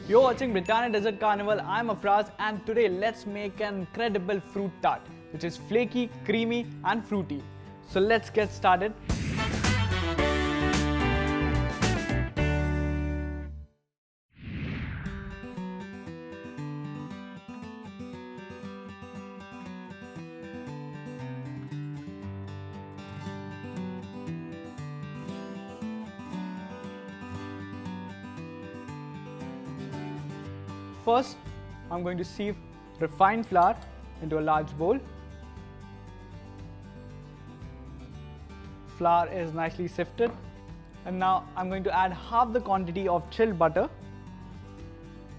You're watching Britannia Desert Carnival. I'm Afraz and today let's make an incredible fruit tart which is flaky, creamy and fruity. So let's get started. First, I'm going to sieve refined flour into a large bowl. Flour is nicely sifted. And now I'm going to add half the quantity of chilled butter.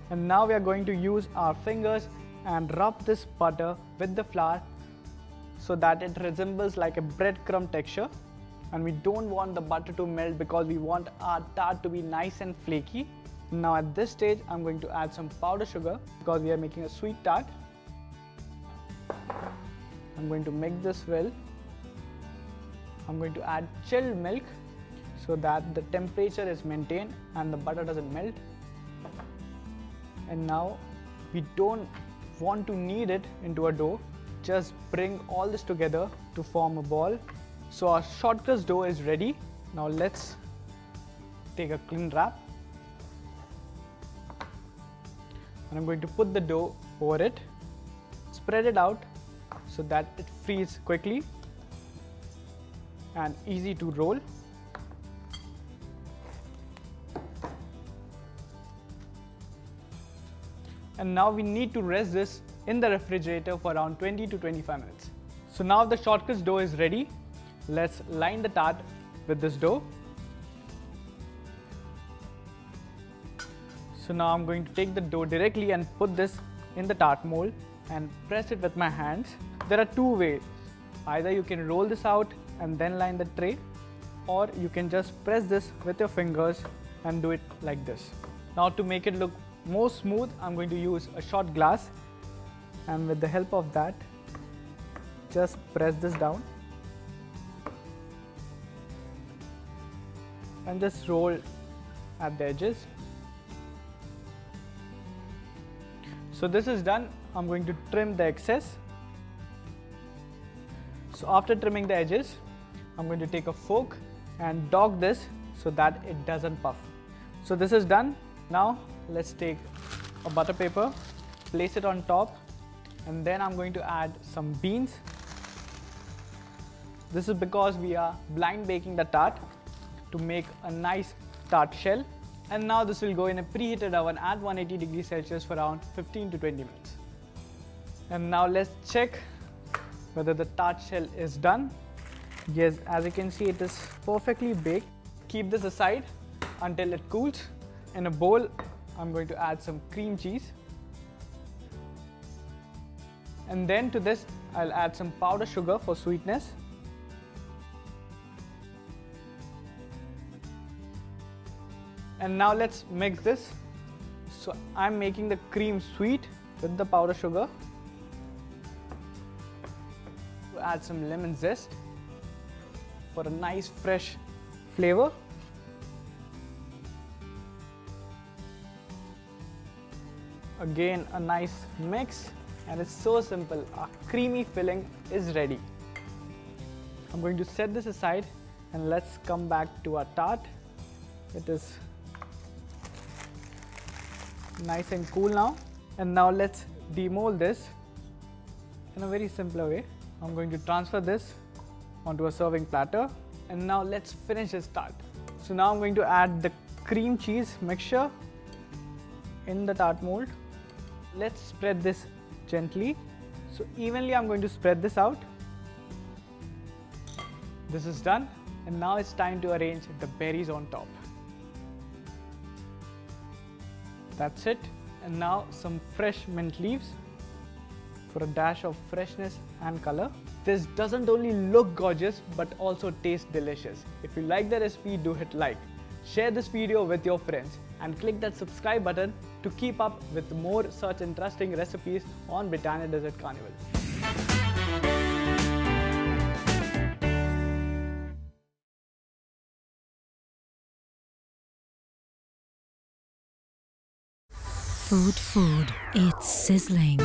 And now we are going to use our fingers and rub this butter with the flour so that it resembles like a breadcrumb texture. And we don't want the butter to melt because we want our tart to be nice and flaky. Now at this stage, I'm going to add some powdered sugar because we are making a sweet tart. I'm going to mix this well. I'm going to add chilled milk so that the temperature is maintained and the butter doesn't melt. And now we don't want to knead it into a dough. Just bring all this together to form a ball. So our short crust dough is ready. Now let's take a cling wrap. And I'm going to put the dough over it, spread it out so that it frees quickly and easy to roll. And now we need to rest this in the refrigerator for around 20 to 25 minutes. So now the shortcut dough is ready. Let's line the tart with this dough. So now I'm going to take the dough directly and put this in the tart mold and press it with my hands. There are two ways. Either you can roll this out and then line the tray, or you can just press this with your fingers and do it like this. Now to make it look more smooth, I'm going to use a shot glass, and with the help of that, just press this down and just roll at the edges. So this is done. I'm going to trim the excess. So after trimming the edges, I'm going to take a fork and dog this so that it doesn't puff. So this is done. Now let's take a butter paper, place it on top, and then I'm going to add some beans. This is because we are blind baking the tart to make a nice tart shell. And now this will go in a preheated oven at 180 degrees Celsius for around 15 to 20 minutes. And now let's check whether the tart shell is done. Yes, as you can see, it is perfectly baked. Keep this aside until it cools. In a bowl, I'm going to add some cream cheese. And then to this, I'll add some powdered sugar for sweetness. And now let's mix this. So I'm making the cream sweet with the powdered sugar. To add some lemon zest for a nice fresh flavor. Again, a nice mix, and it's so simple. Our creamy filling is ready. I'm going to set this aside and let's come back to our tart. It is nice and cool now. And now let's demold this in a very simpler way. I'm going to transfer this onto a serving platter. And now let's finish this tart. So now I'm going to add the cream cheese mixture in the tart mold. Let's spread this gently. So evenly I'm going to spread this out. This is done. And now it's time to arrange the berries on top. That's it. And now some fresh mint leaves for a dash of freshness and color. This doesn't only look gorgeous but also tastes delicious. If you like the recipe, do hit like. Share this video with your friends and click that subscribe button to keep up with more such interesting recipes on Britannia Desert Carnival. FoodFood. It's sizzling.